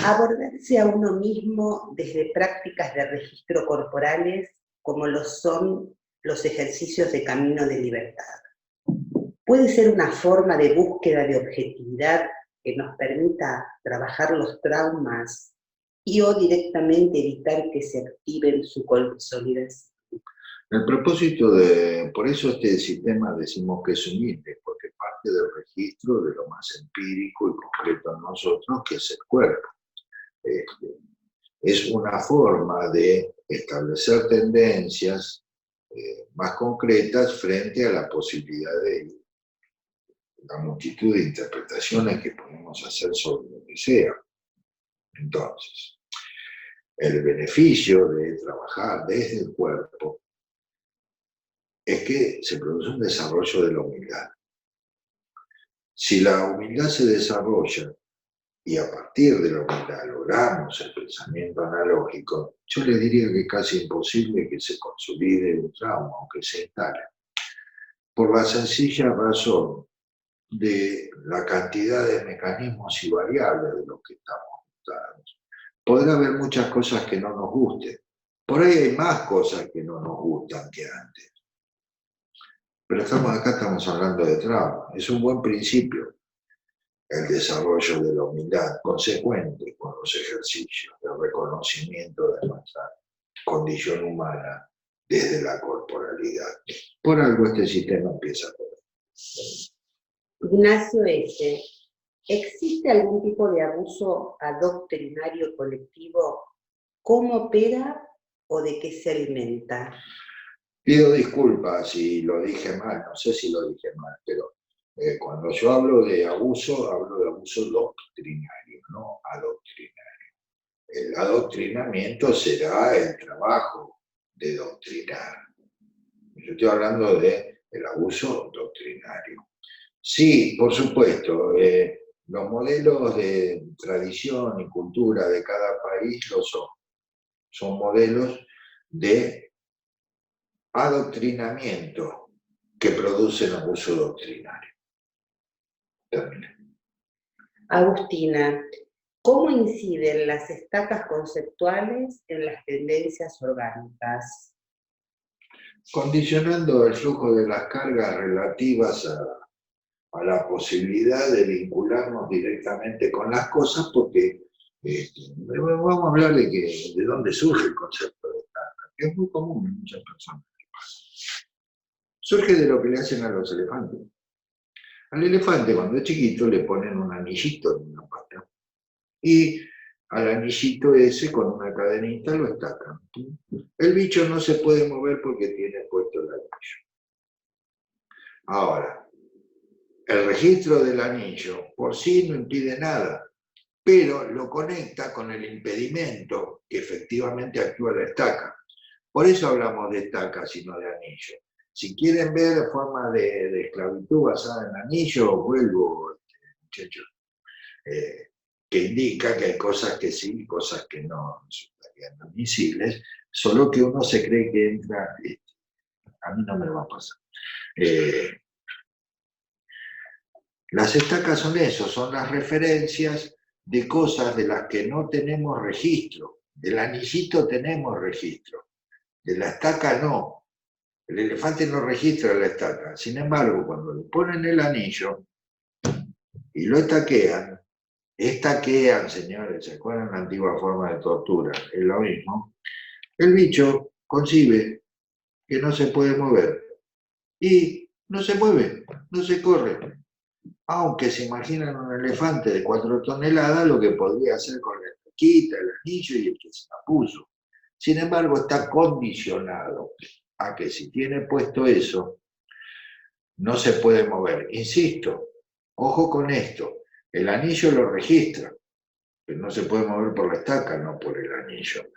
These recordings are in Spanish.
Abordarse a uno mismo desde prácticas de registro corporales como lo son los ejercicios de camino de libertad. Puede ser una forma de búsqueda de objetividad que nos permita trabajar los traumas y o directamente evitar que se activen su consolidación. El propósito por eso este sistema decimos que es humilde, porque parte del registro de lo más empírico y concreto en nosotros, que es el cuerpo. Es una forma de establecer tendencias más concretas frente a la posibilidad de la multitud de interpretaciones que podemos hacer sobre lo que sea. Entonces, el beneficio de trabajar desde el cuerpo es que se produce un desarrollo de la humildad. Si la humildad se desarrolla y a partir de la humildad logramos el pensamiento analógico, yo les diría que es casi imposible que se consolide un trauma o que se instale, por la sencilla razón de la cantidad de mecanismos y variables de los que estamos montados. Podrá haber muchas cosas que no nos gusten, por ahí hay más cosas que no nos gustan que antes. Pero estamos hablando de trauma, es un buen principio el desarrollo de la humildad, consecuente con los ejercicios de reconocimiento de nuestra condición humana desde la corporalidad. Por algo este sistema empieza por ahí. Ignacio S. ¿Existe algún tipo de abuso adoctrinario colectivo? ¿Cómo opera o de qué se alimenta? Pido disculpas si lo dije mal, no sé si lo dije mal, pero cuando yo hablo de abuso doctrinario, no adoctrinario. El adoctrinamiento será el trabajo de doctrinar. Yo estoy hablando del abuso doctrinario. Sí, por supuesto, los modelos de tradición y cultura de cada país lo son. Son modelos de adoctrinamiento que producen abuso doctrinario. Terminé. Agustina, ¿cómo inciden las estacas conceptuales en las tendencias orgánicas? Condicionando el flujo de las cargas relativas a la posibilidad de vincularnos directamente con las cosas, porque vamos a hablar de dónde surge el concepto de carga, que es muy común en muchas personas. Surge de lo que le hacen a los elefantes. Al elefante, cuando es chiquito, le ponen un anillito en una pata. Y al anillito ese, con una cadenita, lo estacan. El bicho no se puede mover porque tiene puesto el anillo. Ahora, el registro del anillo por sí no impide nada, pero lo conecta con el impedimento que efectivamente actúa la estaca. Por eso hablamos de estaca, sino de anillo. Si quieren ver forma de esclavitud basada en anillo, vuelvo, muchachos, que indica que hay cosas que sí y cosas que no resultarían admisibles, solo que uno se cree que entra, a mí no me va a pasar. Las estacas son eso, son las referencias de cosas de las que no tenemos registro. Del anillito tenemos registro, de la estaca no. El elefante no registra la estaca. Sin embargo, cuando le ponen el anillo y lo estaquean, señores, ¿se acuerdan la antigua forma de tortura? Es lo mismo. El bicho concibe que no se puede mover y no se mueve, no se corre. Aunque se imaginan un elefante de 4 toneladas, lo que podría hacer con la estaquita, el anillo y el que se la puso. Sin embargo, está condicionado a que si tiene puesto eso, no se puede mover. Insisto, ojo con esto, el anillo lo registra, pero no se puede mover por la estaca, no por el anillo.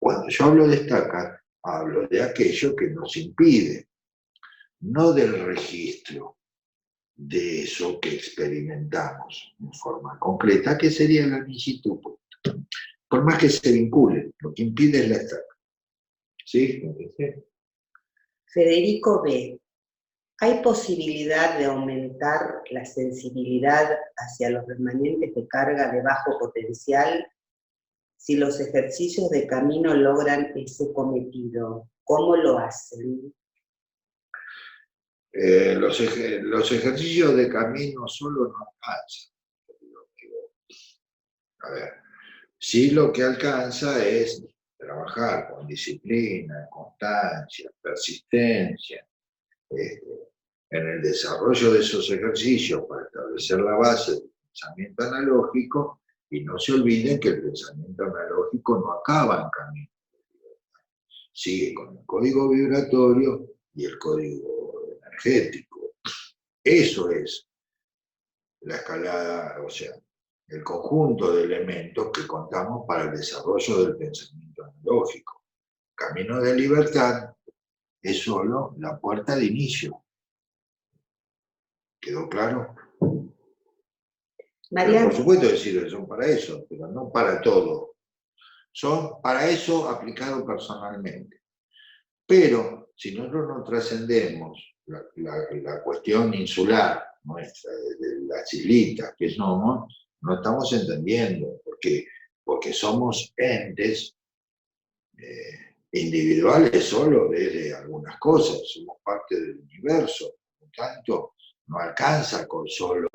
Cuando yo hablo de estaca, hablo de aquello que nos impide, no del registro de eso que experimentamos en forma concreta, que sería el anillito. Por más que se vincule, lo que impide es la estaca. ¿Sí? Federico B. ¿Hay posibilidad de aumentar la sensibilidad hacia los remanentes de carga de bajo potencial si los ejercicios de camino logran ese cometido? ¿Cómo lo hacen? Los ejercicios de camino solo no alcanzan. A ver, sí lo que alcanza es trabajar con disciplina, constancia, persistencia, en el desarrollo de esos ejercicios para establecer la base del pensamiento analógico, y no se olviden que el pensamiento analógico no acaba en camino. Sigue con el código vibratorio y el código energético. Eso es la escalada, o sea, el conjunto de elementos que contamos para el desarrollo del pensamiento analógico. Camino de libertad es solo la puerta de inicio. ¿Quedó claro? Pero por supuesto decir que son para eso, pero no para todo. Son para eso aplicado personalmente. Pero si nosotros no trascendemos la cuestión insular nuestra, de las islitas que somos, no estamos entendiendo, porque somos entes individuales solo desde algunas cosas, somos parte del universo, por lo tanto, no alcanza con solo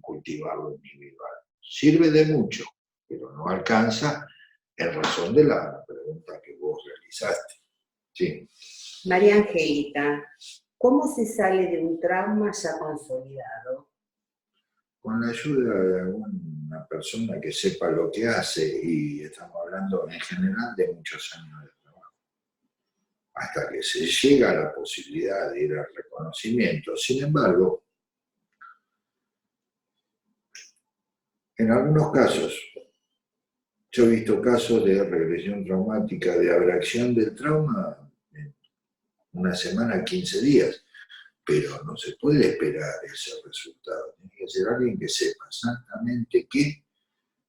cultivar lo individual. Sirve de mucho, pero no alcanza en razón de la pregunta que vos realizaste. Sí. María Angélica, ¿cómo se sale de un trauma ya consolidado? Con la ayuda de alguna persona que sepa lo que hace, y estamos hablando en general de muchos años de trabajo, hasta que se llega a la posibilidad de ir al reconocimiento. Sin embargo, en algunos casos, yo he visto casos de regresión traumática, de abracción del trauma en una semana, 15 días, pero no se puede esperar ese resultado. Tiene que ser alguien que sepa exactamente qué,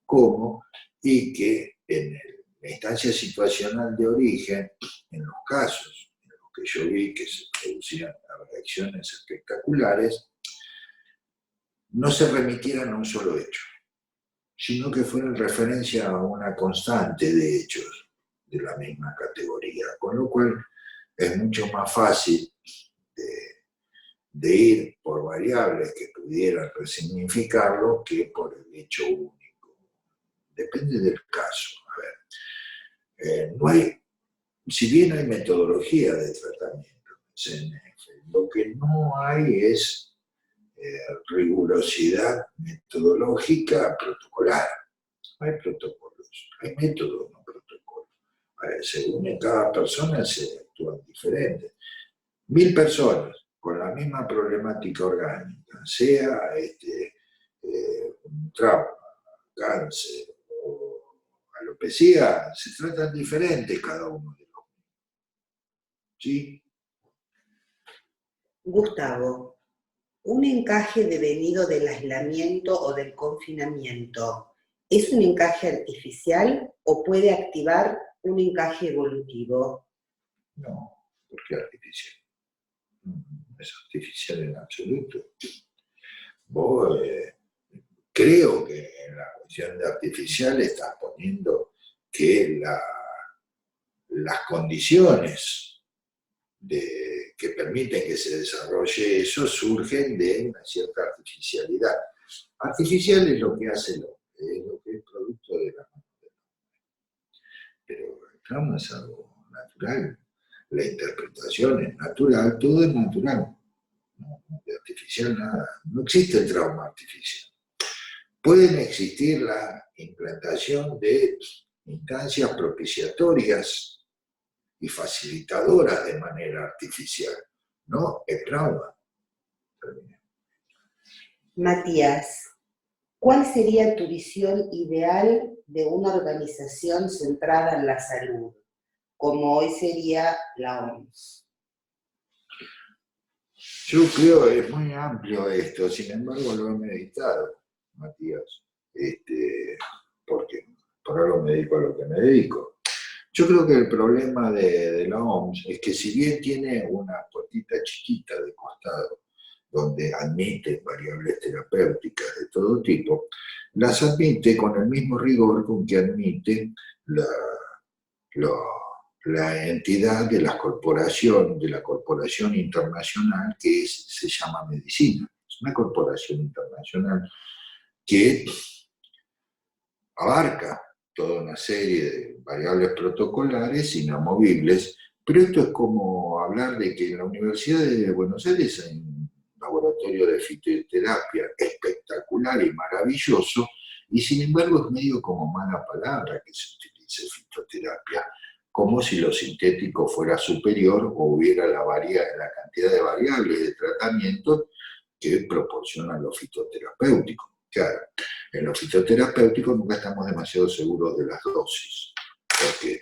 cómo, y que en la instancia situacional de origen, en los casos en los que yo vi que se producían reacciones espectaculares, no se remitieran a un solo hecho, sino que fueran referencia a una constante de hechos de la misma categoría, con lo cual es mucho más fácil de ir por variables que pudieran resignificarlo que por el hecho único. Depende del caso. A ver, no hay, si bien hay metodología de tratamiento en CNF, lo que no hay es rigurosidad metodológica protocolar. No hay protocolos, hay métodos, no protocolos. Según en cada persona se actúan diferentes. 1000 personas con la misma problemática orgánica, sea un trauma, cáncer o alopecia, se tratan diferentes cada uno de los mismos. ¿Sí? Gustavo, ¿un encaje devenido del aislamiento o del confinamiento es un encaje artificial o puede activar un encaje evolutivo? No, porque artificial. Es artificial en absoluto. Vos, creo que en la cuestión de artificial estás poniendo que las condiciones que permiten que se desarrolle eso surgen de una cierta artificialidad. Artificial es lo que hace el hombre, es lo que es producto de la mano del hombre. Pero el trauma es algo natural, la interpretación es natural, todo es natural. No, de artificial nada, no existe el trauma artificial. Pueden existir la implantación de instancias propiciatorias y facilitadoras de manera artificial, no el trauma. Matías, ¿cuál sería tu visión ideal de una organización centrada en la salud, como hoy sería la OMS? Yo creo que es muy amplio esto, sin embargo lo he meditado, Matías, porque por algo me dedico a lo que me dedico. Yo creo que el problema de la OMS es que si bien tiene una puertita chiquita de Estado, donde admite variables terapéuticas de todo tipo, las admite con el mismo rigor con que admite la, la entidad de la corporación internacional se llama medicina. Es una corporación internacional que abarca toda una serie de variables protocolares inamovibles, pero esto es como hablar de que en la Universidad de Buenos Aires hay un laboratorio de fitoterapia espectacular y maravilloso, y sin embargo es medio como mala palabra que se utilice fitoterapia, como si lo sintético fuera superior o hubiera la cantidad de variables de tratamiento que proporciona lo fitoterapéutico. Claro, en lo fitoterapéutico nunca estamos demasiado seguros de las dosis. ¿Por qué?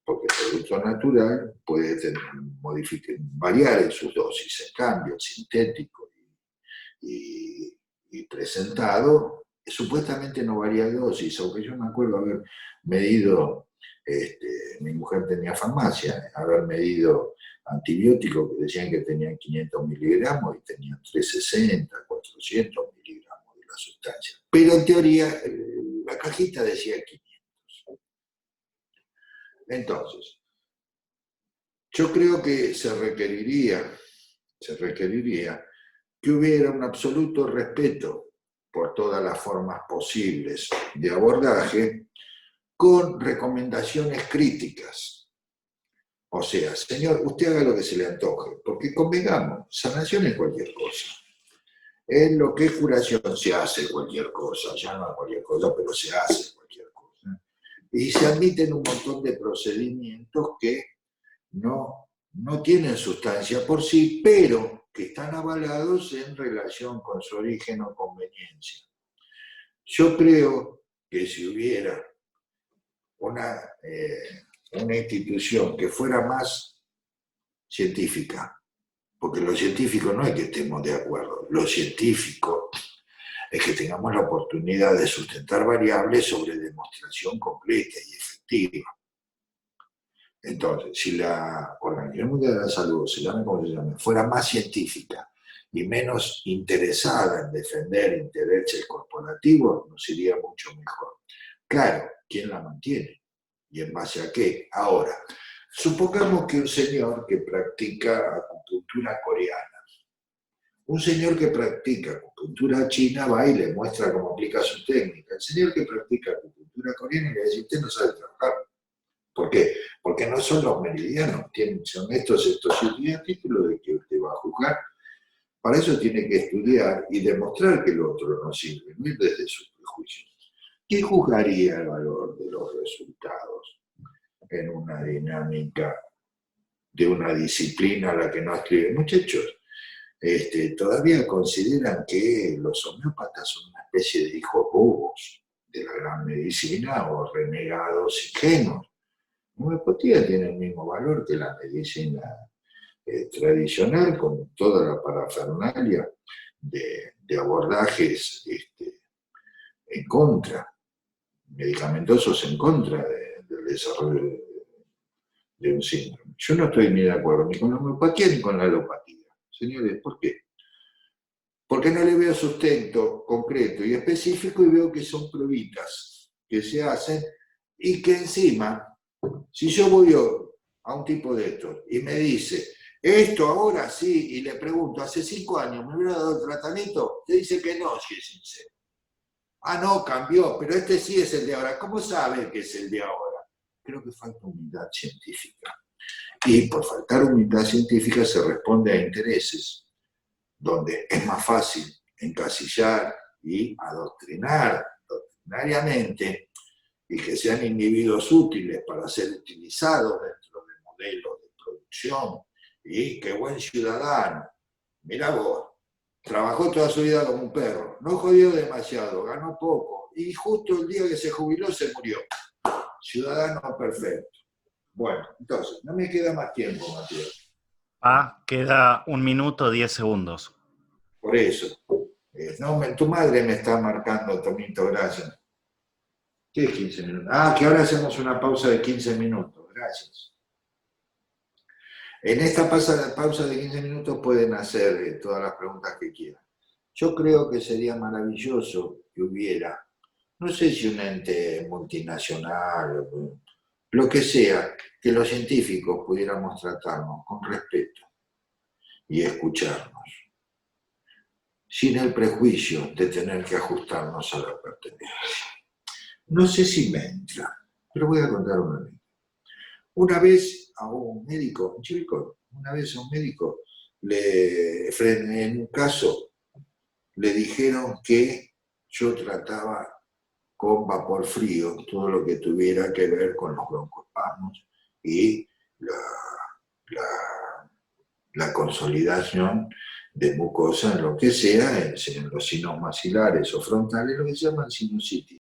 Porque el producto natural puede variar en sus dosis. En cambio, el sintético y presentado supuestamente no varía de dosis, aunque yo me acuerdo haber medido, mi mujer tenía farmacia, haber medido antibióticos que decían que tenían 500 miligramos y tenían 360, 400 miligramos de la sustancia. Pero en teoría, la cajita decía 500. Entonces, yo creo que se requeriría que hubiera un absoluto respeto por todas las formas posibles de abordaje, con recomendaciones críticas. O sea, señor, usted haga lo que se le antoje, porque convengamos, sanación es cualquier cosa. En lo que es curación se hace cualquier cosa, ya no cualquier cosa, pero se hace cualquier cosa. Y se admiten un montón de procedimientos que no tienen sustancia por sí, pero que están avalados en relación con su origen o conveniencia. Yo creo que si hubiera una institución que fuera más científica, porque lo científico no es que estemos de acuerdo, lo científico es que tengamos la oportunidad de sustentar variables sobre demostración completa y efectiva. Entonces, si la Organización Mundial de la Salud, se llame como se llame, fuera más científica y menos interesada en defender intereses corporativos, nos iría mucho mejor. Claro, ¿quién la mantiene? ¿Y en base a qué? Ahora, supongamos que un señor que practica acupuntura coreana, un señor que practica acupuntura china va y le muestra cómo aplica su técnica. El señor que practica acupuntura coreana le dice, usted no sabe trabajar. ¿Por qué? Porque no son los meridianos, son estos y el título de que usted va a juzgar. Para eso tiene que estudiar y demostrar que el otro no sirve, no ir desde sus prejuicios. ¿Quién juzgaría el valor de los resultados en una dinámica de una disciplina a la que no escribe? Muchachos, todavía consideran que los homeópatas son una especie de hijos bobos de la gran medicina o renegados ingenuos. La homeopatía tiene el mismo valor que la medicina tradicional, con toda la parafernalia de abordajes en contra, medicamentosos en contra del desarrollo de un síndrome. Yo no estoy ni de acuerdo ni con la homeopatía ni con la alopatía. Señores, ¿por qué? Porque no le veo sustento concreto y específico y veo que son pruebitas que se hacen y que encima, si yo voy a un tipo de estos y me dice, esto ahora sí, y le pregunto, hace 5 años me hubiera dado el tratamiento, te dice que no, si es sincero. Ah, no, cambió, pero este sí es el de ahora. ¿Cómo sabe que es el de ahora? Creo que falta humildad científica. Y por faltar humildad científica se responde a intereses, donde es más fácil encasillar y adoctrinar doctrinariamente y que sean individuos útiles para ser utilizados dentro de modelos de producción. Y qué buen ciudadano. Mira vos, trabajó toda su vida como un perro, no jodió demasiado, ganó poco, y justo el día que se jubiló se murió. Ciudadano perfecto. Bueno, entonces, no me queda más tiempo, Matías. Queda 1 minuto 10 segundos. Por eso. No, tu madre me está marcando, Tomito, gracias. ¿Qué es 15 minutos? Que ahora hacemos una pausa de 15 minutos, gracias. En esta pausa de 15 minutos pueden hacer todas las preguntas que quieran. Yo creo que sería maravilloso que hubiera, no sé si un ente multinacional, lo que sea, que los científicos pudiéramos tratarnos con respeto y escucharnos, sin el prejuicio de tener que ajustarnos a la pertenencia. No sé si me entra, pero voy a contar una anécdota. Una vez a un médico, en un caso, le dijeron que yo trataba con vapor frío todo lo que tuviera que ver con los broncoespasmos y la consolidación de mucosa en lo que sea, en los sinos maxilares o frontales, lo que se llama sinusitis.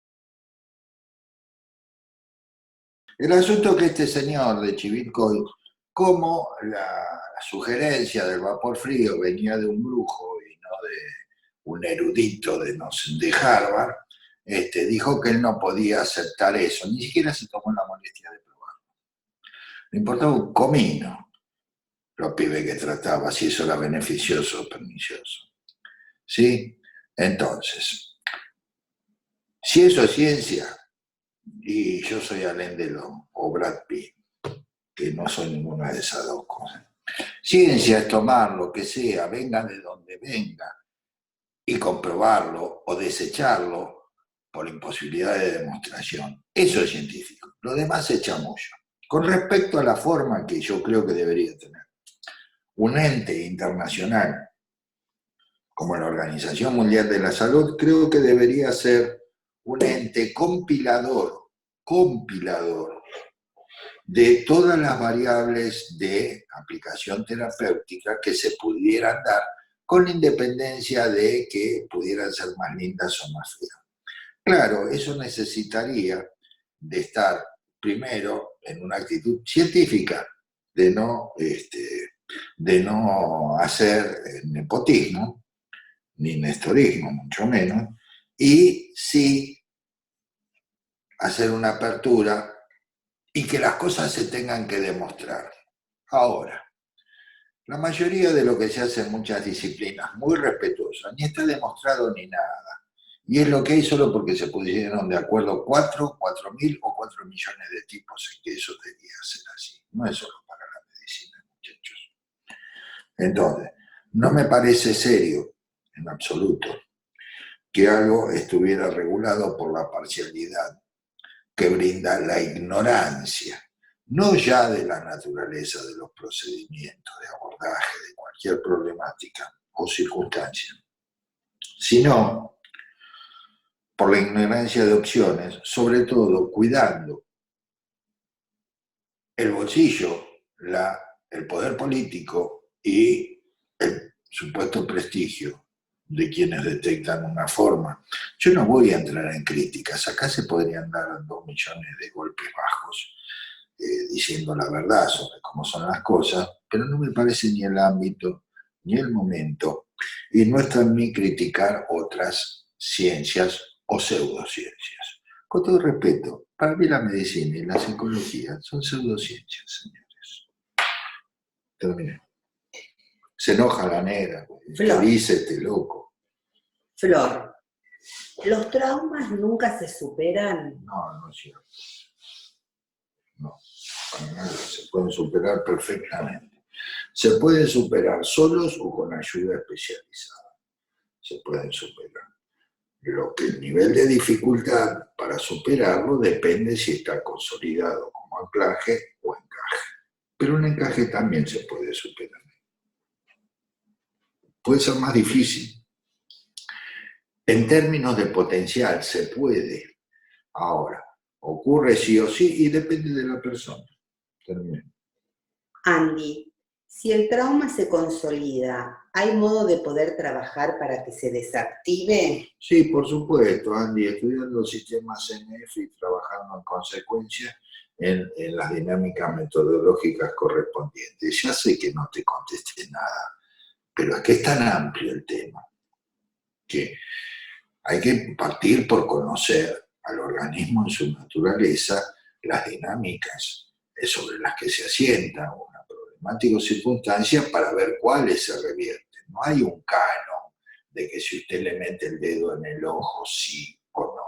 El asunto es que este señor de Chivilcoy, como la sugerencia del vapor frío venía de un brujo y no de un erudito de Harvard, dijo que él no podía aceptar eso, ni siquiera se tomó la molestia de probarlo. Le importaba un comino los pibes que trataba, si eso era beneficioso o pernicioso. ¿Sí? Entonces, si eso es ciencia, y yo soy Alain Delon o Brad Pitt, que no soy ninguna de esas dos cosas. Ciencia es tomar lo que sea, venga de donde venga, y comprobarlo o desecharlo por imposibilidad de demostración. Eso es científico. Lo demás es chamullo. Con respecto a la forma que yo creo que debería tener un ente internacional como la Organización Mundial de la Salud, creo que debería ser un ente compilador de todas las variables de aplicación terapéutica que se pudieran dar, con independencia de que pudieran ser más lindas o más feas. Claro, eso necesitaría de estar primero en una actitud científica, de no hacer nepotismo, ni nestorismo, mucho menos, y sí hacer una apertura y que las cosas se tengan que demostrar. Ahora, la mayoría de lo que se hace en muchas disciplinas, muy respetuosas, ni está demostrado ni nada. Y es lo que hay solo porque se pusieron de acuerdo 4.000 o 4 millones de tipos en que eso debía ser así. No es solo para la medicina, muchachos. Entonces, no me parece serio, en absoluto, que algo estuviera regulado por la parcialidad que brinda la ignorancia, no ya de la naturaleza de los procedimientos de abordaje de cualquier problemática o circunstancia, sino por la ignorancia de opciones, sobre todo cuidando el bolsillo, el poder político y el supuesto prestigio de quienes detectan una forma. Yo no voy a entrar en críticas, acá se podrían dar 2 millones de golpes bajos diciendo la verdad sobre cómo son las cosas, pero no me parece ni el ámbito ni el momento, y no está en mí criticar otras ciencias o pseudociencias. Con todo respeto, para mí la medicina y la psicología son pseudociencias, señores. Terminé. Se enoja la negra, ¿qué dice este loco? Flor, ¿los traumas nunca se superan? No, no es cierto. No, se pueden superar perfectamente. Se pueden superar solos o con ayuda especializada. Se pueden superar. Lo que el nivel de dificultad para superarlo depende si está consolidado como anclaje o encaje. Pero un encaje también se puede superar. Puede ser más difícil. En términos de potencial se puede. Ahora, ocurre sí o sí y depende de la persona. Termino. Andy, si el trauma se consolida, ¿hay modo de poder trabajar para que se desactive? Sí, por supuesto, Andy, estudiando sistemas NF y trabajando en consecuencia en las dinámicas metodológicas correspondientes. Ya sé que no te contesté nada, pero es que es tan amplio el tema que hay que partir por conocer al organismo en su naturaleza, las dinámicas sobre las que se asienta una problemática. traumático circunstancia para ver cuáles se revierten. No hay un canon de que si usted le mete el dedo en el ojo, sí o no.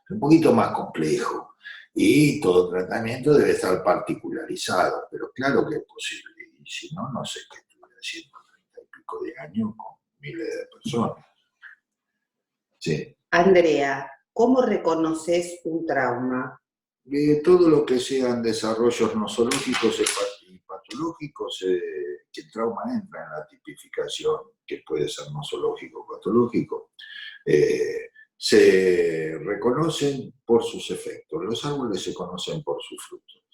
Es un poquito más complejo y todo tratamiento debe estar particularizado, pero claro que es posible. Y si no, no sé qué estuviera haciendo 30 y pico de años con miles de personas. Sí. Andrea, ¿cómo reconoces un trauma? Todo lo que sean desarrollos nosológicos y patológicos, que el trauma entra en la tipificación, que puede ser nosológico o patológico, se reconocen por sus efectos. Los árboles se conocen por sus frutos.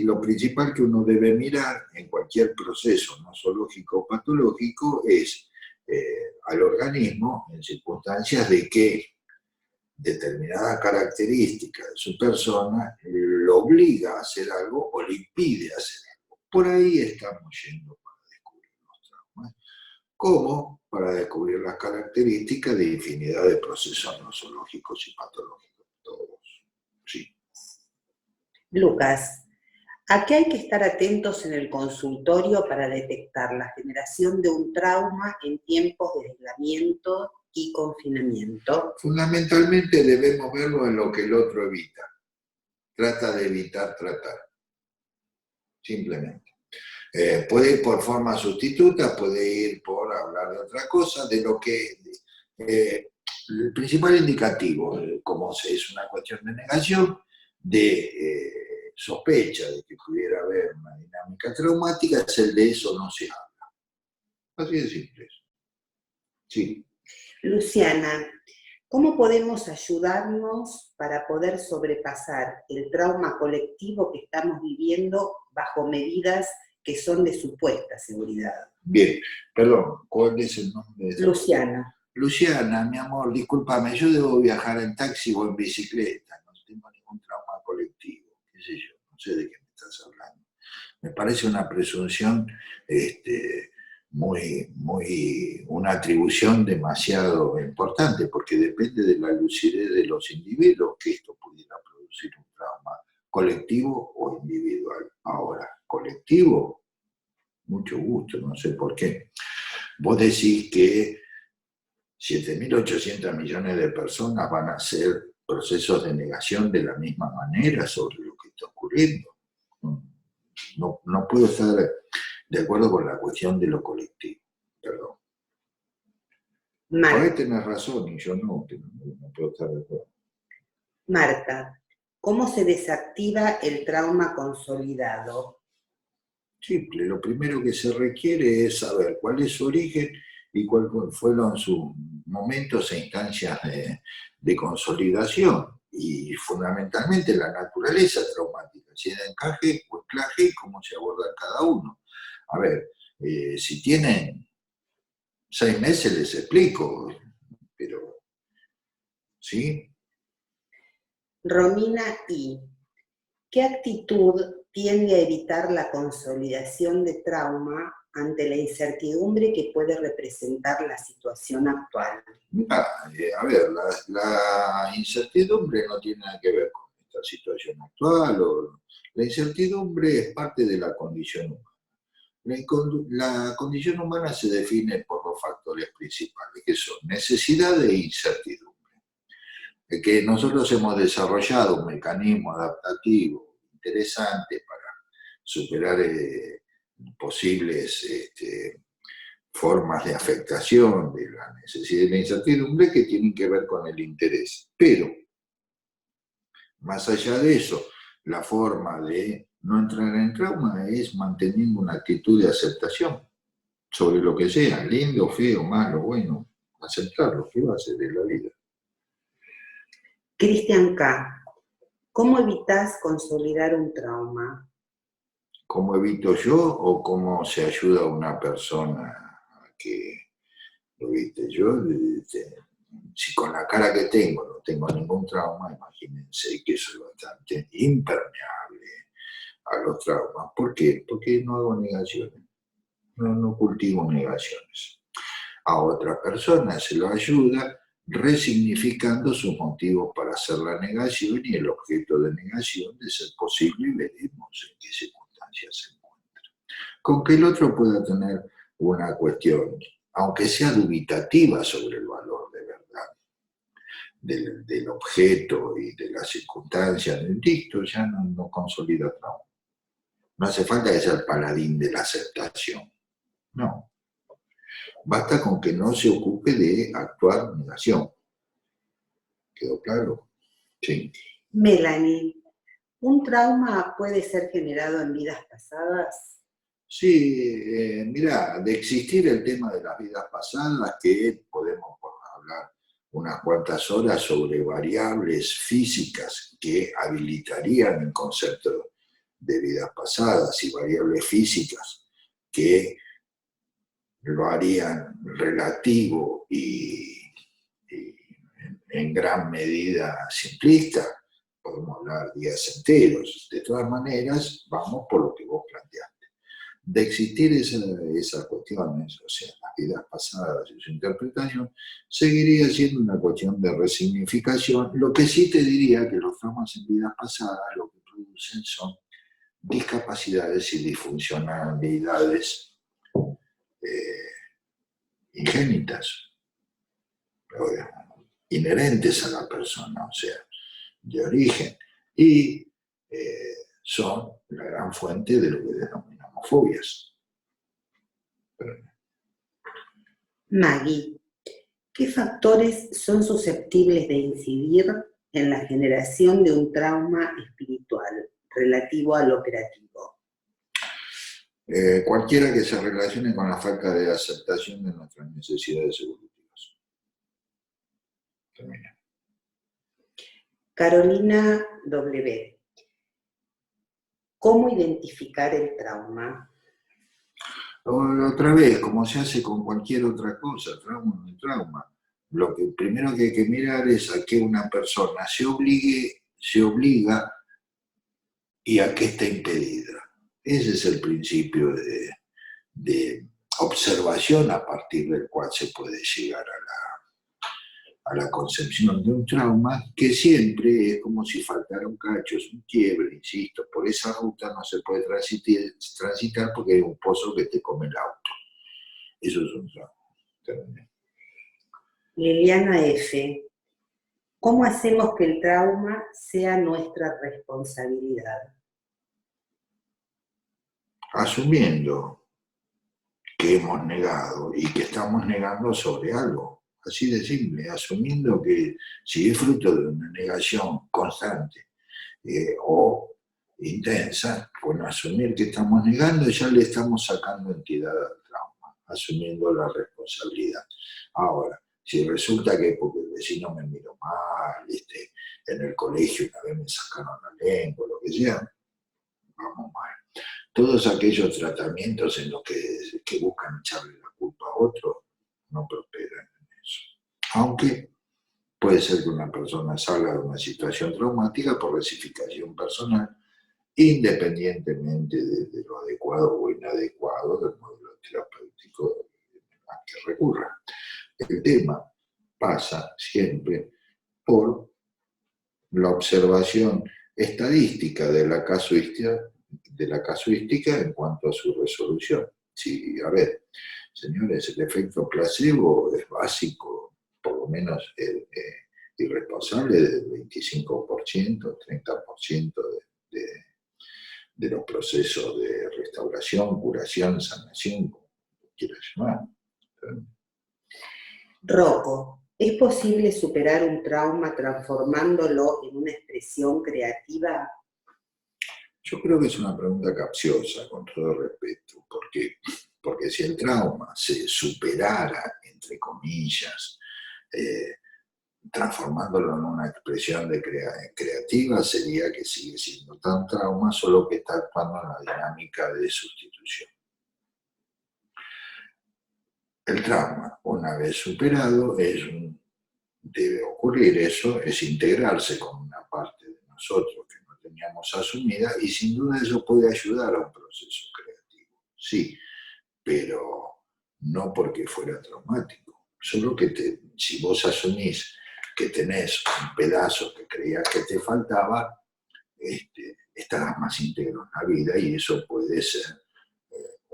Lo principal que uno debe mirar en cualquier proceso nosológico o patológico es al organismo en circunstancias de que determinada característica de su persona lo obliga a hacer algo o le impide hacer algo. Por ahí estamos yendo para descubrir los traumas, como para descubrir las características de infinidad de procesos nosológicos y patológicos, todos. Sí. Lucas, ¿a qué hay que estar atentos en el consultorio para detectar la generación de un trauma en tiempos de aislamiento y confinamiento? Fundamentalmente debemos verlo en lo que el otro evita. Trata de evitar tratar. Simplemente. Puede ir por forma sustituta, puede ir por hablar de otra cosa, de lo que... el principal indicativo, como es una cuestión de negación, de sospecha de que pudiera haber una dinámica traumática, es el de eso no se habla. Así de simple. Sí. Luciana, ¿cómo podemos ayudarnos para poder sobrepasar el trauma colectivo que estamos viviendo bajo medidas que son de supuesta seguridad? Bien, perdón, ¿cuál es el nombre de esa? Luciana. Luciana, mi amor, discúlpame, yo debo viajar en taxi o en bicicleta, no tengo ningún trauma colectivo, qué sé yo, no sé de qué me estás hablando. Me parece una presunción, una atribución demasiado importante, porque depende de la lucidez de los individuos que esto pudiera producir un trauma colectivo o individual. Ahora, colectivo, mucho gusto, no sé por qué. Vos decís que 7.800 millones de personas van a hacer procesos de negación de la misma manera sobre lo que está ocurriendo. No puedo estar de acuerdo con la cuestión de lo colectivo. Perdón. Por ahí tenés razón y yo no puedo estar de acuerdo. Marta, ¿cómo se desactiva el trauma consolidado? Simple, lo primero que se requiere es saber cuál es su origen y cuáles fueron sus momentos e instancias de consolidación, y fundamentalmente la naturaleza traumática, si es de encaje o anclaje y cómo se aborda cada uno. A ver, si tienen 6 meses les explico, pero ¿sí? Romina I. ¿Qué actitud tiende a evitar la consolidación de trauma ante la incertidumbre que puede representar la situación actual? A ver, la incertidumbre no tiene nada que ver con esta situación actual. La incertidumbre es parte de la condición humana. La condición humana se define por dos factores principales, que son necesidad e incertidumbre. Que nosotros hemos desarrollado un mecanismo adaptativo interesante para superar posibles formas de afectación de la necesidad y la incertidumbre que tienen que ver con el interés. Pero, más allá de eso, la forma de no entrar en trauma es manteniendo una actitud de aceptación sobre lo que sea, lindo, feo, malo, bueno, aceptar lo que va a ser de la vida. Cristian K. ¿Cómo evitas consolidar un trauma? ¿Cómo evito yo o cómo se ayuda a una persona a que lo evite? Yo, si con la cara que tengo no tengo ningún trauma, imagínense que soy bastante impermeable a los traumas. ¿Por qué? Porque no hago negaciones, no cultivo negaciones. A otra persona se lo ayuda resignificando sus motivos para hacer la negación y el objeto de negación, de ser posible, veremos en qué circunstancias se encuentra. con que el otro pueda tener una cuestión, aunque sea dubitativa sobre el valor de verdad del objeto y de las circunstancias del dicto, ya no consolida trauma. No hace falta que sea el paladín de la aceptación, no. Basta con que no se ocupe de actuar negación. ¿Quedó claro? Sí. Melanie, ¿un trauma puede ser generado en vidas pasadas? Sí, mirá, de existir el tema de las vidas pasadas, que podemos hablar unas cuantas horas sobre variables físicas que habilitarían el concepto de vidas pasadas y variables físicas que lo harían relativo y en gran medida simplista. Podemos hablar días enteros. De todas maneras, vamos por lo que vos planteaste. De existir esas cuestiones, o sea, las vidas pasadas y su interpretación, seguiría siendo una cuestión de resignificación. Lo que sí te diría que los traumas en vidas pasadas lo que producen son discapacidades y disfuncionalidades ingénitas, inherentes a la persona, o sea, de origen, y son la gran fuente de lo que denominamos fobias. Maggie, ¿qué factores son susceptibles de incidir en la generación de un trauma espiritual relativo al operativo? Cualquiera que se relacione con la falta de aceptación de nuestras necesidades evolutivas. Termina. Carolina W. ¿Cómo identificar el trauma? Otra vez, como se hace con cualquier otra cosa, trauma o no trauma. Lo que primero que hay que mirar es a que una persona se obliga y a qué está impedida. Ese es el principio de observación a partir del cual se puede llegar a la concepción de un trauma, que siempre es como si faltara un cacho, es un quiebre, insisto. Por esa ruta no se puede transitar porque hay un pozo que te come el auto. Eso es un trauma. Liliana F. ¿Cómo hacemos que el trauma sea nuestra responsabilidad? Asumiendo que hemos negado y que estamos negando sobre algo. Así de simple, asumiendo que si es fruto de una negación constante o intensa, bueno, asumir que estamos negando ya le estamos sacando entidad al trauma, asumiendo la responsabilidad. Ahora, si resulta que porque el vecino me miró mal, en el colegio una vez me sacaron la lengua, lo que sea, vamos mal. Todos aquellos tratamientos en los que buscan echarle la culpa a otro no prosperan en eso. Aunque puede ser que una persona salga de una situación traumática por rectificación personal, independientemente de lo adecuado o inadecuado del modelo terapéutico al que recurra. El tema pasa siempre por la observación estadística de la casuística en cuanto a su resolución. Sí, a ver, señores, el efecto placebo es básico, por lo menos irresponsable del 25%, 30% de los procesos de restauración, curación, sanación, como quieras llamar. Rocco, ¿es posible superar un trauma transformándolo en una expresión creativa? Yo creo que es una pregunta capciosa, con todo respeto, porque si el trauma se superara, entre comillas, transformándolo en una expresión creativa, sería que sigue siendo tan trauma, solo que está actuando en la dinámica de sustitución. El trauma, una vez superado, debe ocurrir eso, es integrarse con una parte de nosotros que no teníamos asumida, y sin duda eso puede ayudar a un proceso creativo, sí, pero no porque fuera traumático, solo que si vos asumís que tenés un pedazo que creías que te faltaba, estarás más íntegro en la vida, y eso puede ser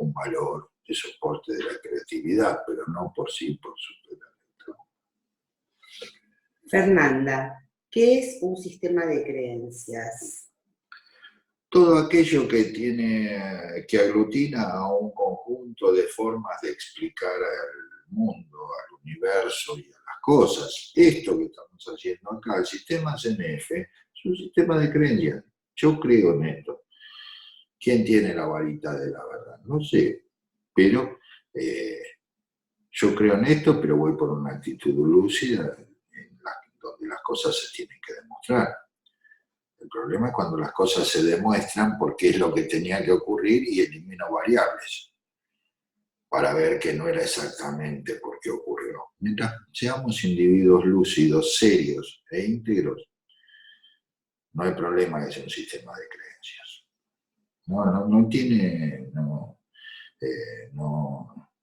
un valor de soporte de la creatividad, pero no por sí, por superar el trauma. Fernanda, ¿qué es un sistema de creencias? Todo aquello que aglutina a un conjunto de formas de explicar al mundo, al universo y a las cosas. Esto que estamos haciendo acá, el sistema CNF, es un sistema de creencias. Yo creo en esto. ¿Quién tiene la varita de la verdad? No sé, pero yo creo en esto, pero voy por una actitud lúcida donde las cosas se tienen que demostrar. El problema es cuando las cosas se demuestran porque es lo que tenía que ocurrir y elimino variables para ver que no era exactamente por qué ocurrió. Mientras seamos individuos lúcidos, serios e íntegros, no hay problema que sea un sistema de creencias.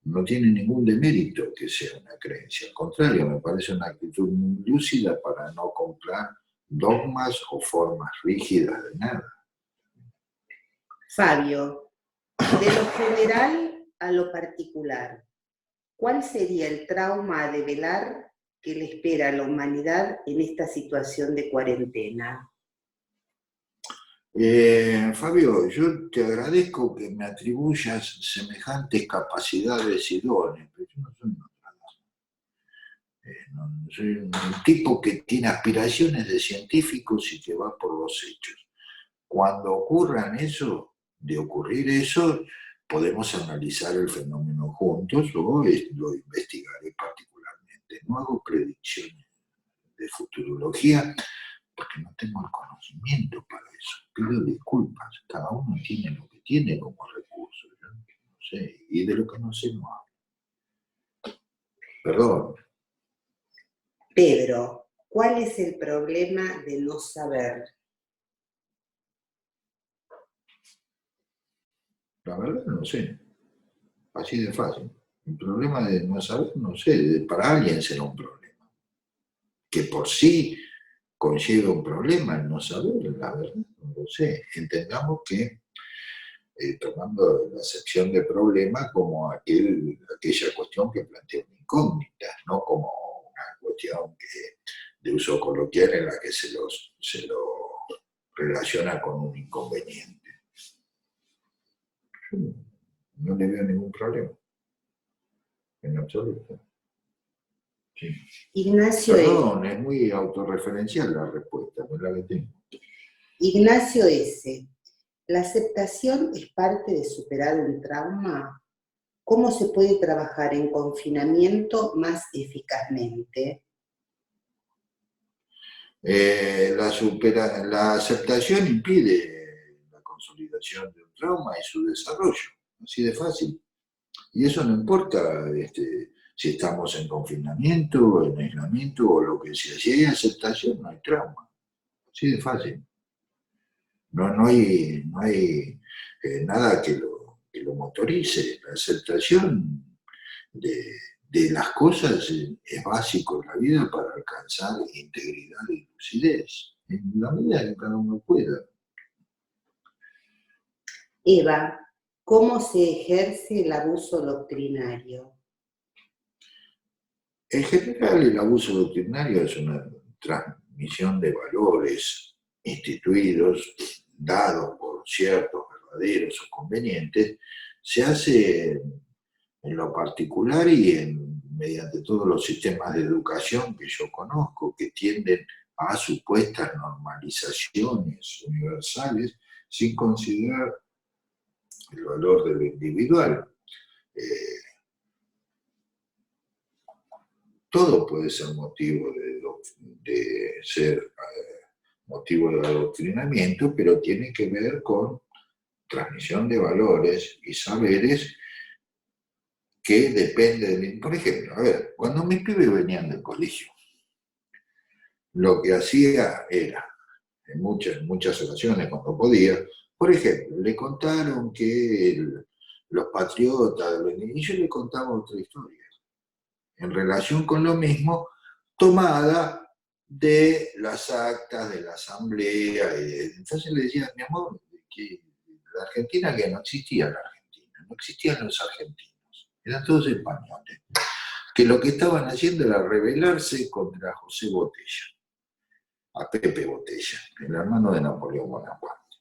No tiene ningún demérito que sea una creencia. Al contrario, me parece una actitud muy lúcida para no comprar dogmas o formas rígidas de nada. Fabio, de lo general a lo particular, ¿cuál sería el trauma a develar que le espera a la humanidad en esta situación de cuarentena? Fabio, yo te agradezco que me atribuyas semejantes capacidades y dones, pero yo no soy un soy un tipo que tiene aspiraciones de científicos y que va por los hechos. Cuando de ocurrir eso, podemos analizar el fenómeno juntos o lo investigaré particularmente. No hago predicciones de futurología porque no tengo el conocimiento para eso. Pido disculpas, cada uno tiene lo que tiene como recurso, ¿no? No sé, y de lo que no sé no hablo. Perdón. Pedro, ¿cuál es el problema de no saber? La verdad no sé, así de fácil. El problema de no saber, no sé, para alguien será un problema. Que por sí conlleva un problema el no saber, la verdad, no lo sé. Entendamos que, tomando la acepción de problema como aquella cuestión que plantea una incógnita, no como una cuestión de uso coloquial en la que se lo relaciona con un inconveniente. Yo no le veo ningún problema, en absoluto. Sí. Ignacio Perdón, es muy autorreferencial la respuesta, no es la que tengo. Ignacio S. ¿La aceptación es parte de superar un trauma? ¿Cómo se puede trabajar en confinamiento más eficazmente? La aceptación impide la consolidación de un trauma y su desarrollo, así de fácil. Y eso no importa si estamos en confinamiento, en aislamiento o lo que sea. Si hay aceptación, no hay trauma. Así de fácil. No hay nada que lo motorice. La aceptación de las cosas es básico en la vida para alcanzar integridad y lucidez, en la medida que cada uno pueda. Eva, ¿cómo se ejerce el abuso doctrinario? En general, el abuso doctrinario es una transmisión de valores instituidos, dados por ciertos, verdaderos o convenientes, se hace en lo particular y mediante todos los sistemas de educación que yo conozco, que tienden a supuestas normalizaciones universales sin considerar el valor de lo individual. Todo puede ser motivo motivo de adoctrinamiento, pero tiene que ver con transmisión de valores y saberes que dependen de... Por ejemplo, a ver, cuando mis pibes venían del colegio, lo que hacía era, en muchas ocasiones cuando podía, por ejemplo, le contaron que los patriotas, y yo le contaba otra historia, en relación con lo mismo, tomada de las actas de la asamblea. Entonces le decía, mi amor, que la Argentina, que no existía la Argentina, no existían los argentinos, eran todos españoles, que lo que estaban haciendo era rebelarse contra José Botella, a Pepe Botella, el hermano de Napoleón Bonaparte.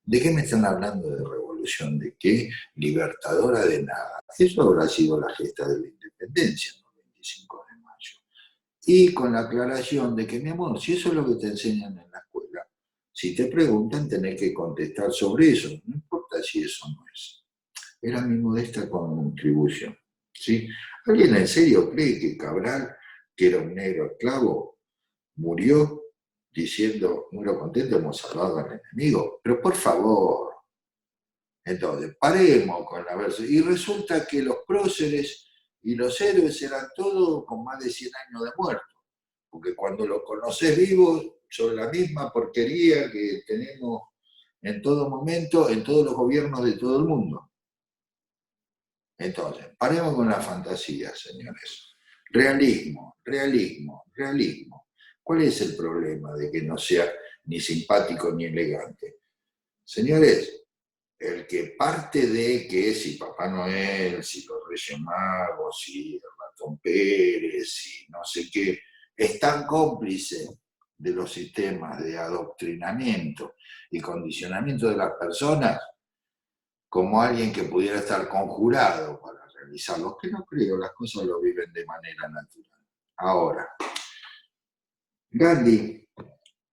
¿De qué me están hablando de revolución? ¿De qué? Libertadora de nada. Eso habrá sido la gesta de la independencia, ¿no? El 25 de mayo. Y con la aclaración de que, mi amor, si eso es lo que te enseñan en la escuela, si te preguntan tenés que contestar sobre eso, no importa si eso no es. Era mi modesta contribución, ¿sí? ¿Alguien en serio cree que Cabral, que era un negro esclavo, murió diciendo, muy contento, hemos salvado al enemigo? Pero por favor, entonces, paremos con la versión. Y resulta que los próceres y los héroes eran todos con más de 100 años de muerto, porque cuando los conocés vivos son la misma porquería que tenemos en todo momento, en todos los gobiernos de todo el mundo. Entonces, paremos con la fantasía, señores. Realismo, realismo, realismo. ¿Cuál es el problema de que no sea ni simpático ni elegante? Señores, el que parte de que si Papá Noel, si los Reyes Magos, si el Ratón Pérez, si no sé qué, es tan cómplice de los sistemas de adoctrinamiento y condicionamiento de las personas como alguien que pudiera estar conjurado para realizarlos, que no creo, las cosas lo viven de manera natural. Ahora, Gandhi,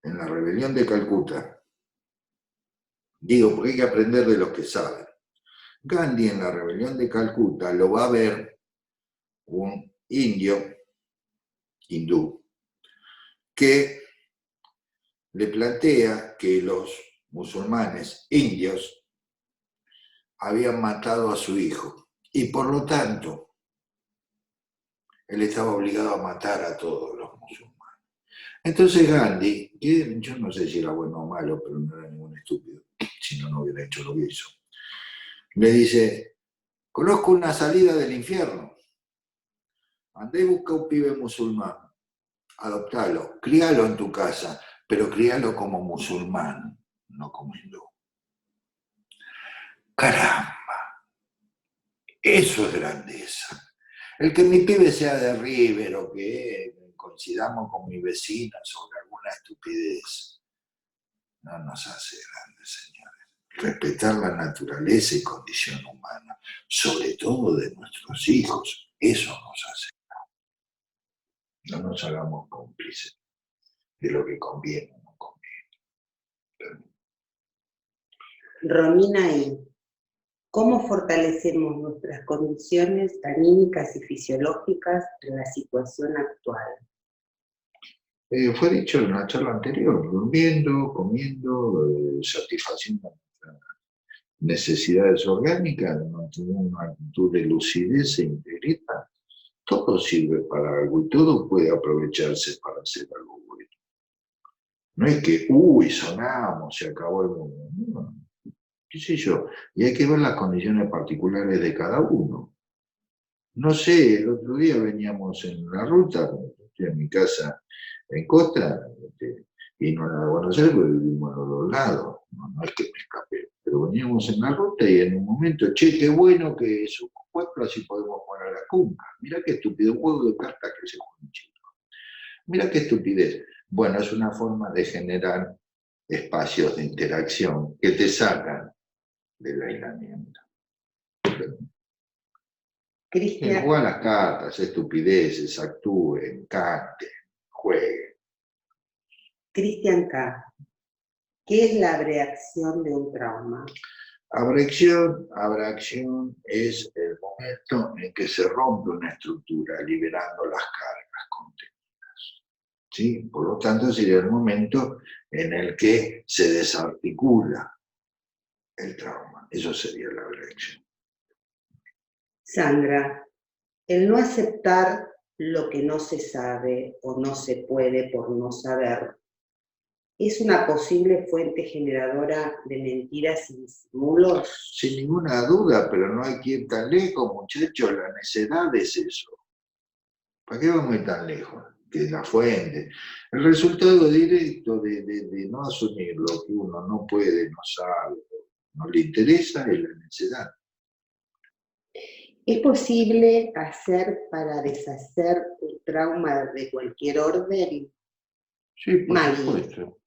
en la rebelión de Calcuta, digo porque hay que aprender de los que saben, Gandhi en la rebelión de Calcuta lo va a ver un indio, hindú, que le plantea que los musulmanes indios habían matado a su hijo y por lo tanto él estaba obligado a matar a todos los musulmanes. Entonces Gandhi, que yo no sé si era bueno o malo, pero no era ningún estúpido, si no, no hubiera hecho lo que hizo, le dice, conozco una salida del infierno, andá y busca un pibe musulmán, adoptalo, críalo en tu casa, pero críalo como musulmán, no como hindú. Caramba, eso es grandeza. El que mi pibe sea de River o que coincidamos con mi vecina sobre alguna estupidez, no nos hace grandes, señores. Respetar la naturaleza y condición humana, sobre todo de nuestros hijos, eso nos hace. No nos hagamos cómplices de lo que conviene o no conviene. Romina I. ¿Cómo fortalecemos nuestras condiciones anímicas y fisiológicas en la situación actual? Fue dicho en la charla anterior, durmiendo, comiendo, satisfaciendo nuestras necesidades orgánicas, mantener una actitud de lucidez e integridad. Todo sirve para algo y todo puede aprovecharse para hacer algo bueno. No es que, sonamos, se acabó el mundo. No, qué sé yo. Y hay que ver las condiciones particulares de cada uno. No sé, el otro día veníamos en la ruta, estoy en mi casa en Costa, y no era de Buenos Aires, porque vivimos a los dos lados. No es que me escapé, pero veníamos en la ruta y en un momento, che, qué bueno que somos 4, así podemos jugar a la cunca. Mirá qué estúpido, un juego de cartas que se juega un chico. Mirá qué estupidez. Bueno, es una forma de generar espacios de interacción que te sacan del aislamiento. Cristian, Juegan las cartas, estupideces, actúen, canten, jueguen. Cristian K. ¿Qué es la abreacción de un trauma? Abracción es el momento en que se rompe una estructura, liberando las cargas contenidas. ¿Sí? Por lo tanto, sería el momento en el que se desarticula el trauma. Eso sería la abracción. Sandra, el no aceptar lo que no se sabe o no se puede por no saber es una posible fuente generadora de mentiras y disimulos. Sin ninguna duda, pero no hay que ir tan lejos, muchachos, la necedad es eso. ¿Para qué vamos a ir tan lejos? Que la fuente. El resultado directo de no asumir lo que uno no puede, no sabe, no le interesa es la necedad. ¿Es posible hacer para deshacer un trauma de cualquier orden? Sí, por Maggie. supuesto.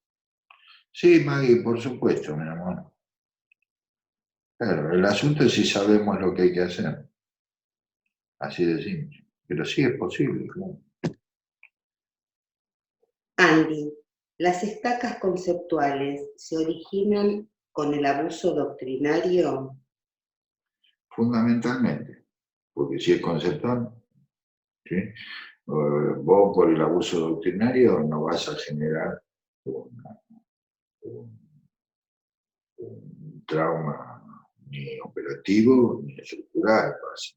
Sí, Maggie, por supuesto, mi amor. Claro, el asunto es si sabemos lo que hay que hacer. Así de simple. Pero sí es posible, claro. Andy, ¿las estacas conceptuales se originan con el abuso doctrinario? Fundamentalmente, porque si es conceptual, ¿sí? Vos por el abuso doctrinario no vas a generar un, un trauma ni operativo ni estructural,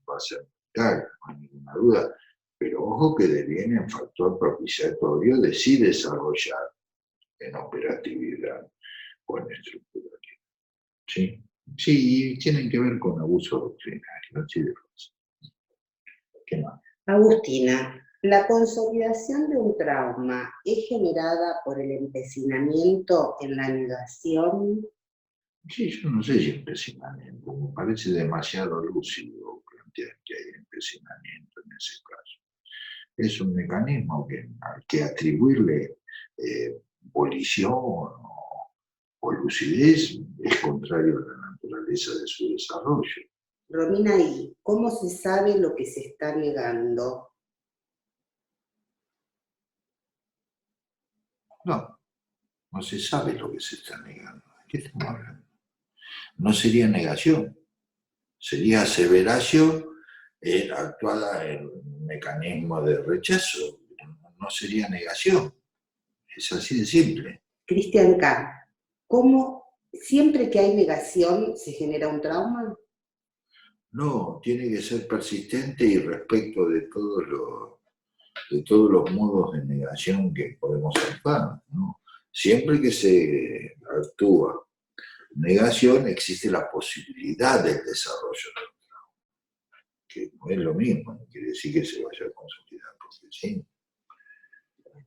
va a ser mental, no hay ninguna duda. Pero ojo que deviene un factor propiciatorio de sí desarrollar en operatividad o en estructuralidad. ¿Sí? Sí, y tienen que ver con abuso doctrinario, así de fácil. ¿Qué más? Agustina, ¿la consolidación de un trauma es generada por el empecinamiento en la negación? Sí, yo no sé si empecinamiento, me parece demasiado lúcido plantear que hay empecinamiento en ese caso. Es un mecanismo al que atribuirle volición o lucidez es contrario a la naturaleza de su desarrollo. Romina, ¿y cómo se sabe lo que se está negando? No, no se sabe lo que se está negando. ¿De qué estamos hablando? No sería negación, sería aseveración actuada en un mecanismo de rechazo, no sería negación. Es así de simple. Cristian K., ¿cómo siempre que hay negación se genera un trauma? No, tiene que ser persistente y respecto de todos los modos de negación que podemos actuar, ¿no? Siempre que se actúa negación, existe la posibilidad del desarrollo, que no es lo mismo, no quiere decir que se vaya a consolidar, porque sí.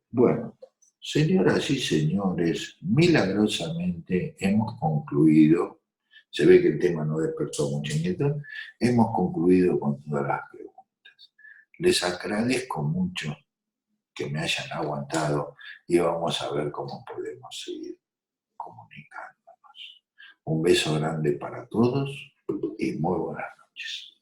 Bueno, señoras y señores, milagrosamente hemos concluido, se ve que el tema no despertó mucha inquietud, hemos concluido con todas las preguntas. Les agradezco mucho que me hayan aguantado y vamos a ver cómo podemos seguir comunicándonos. Un beso grande para todos y muy buenas noches.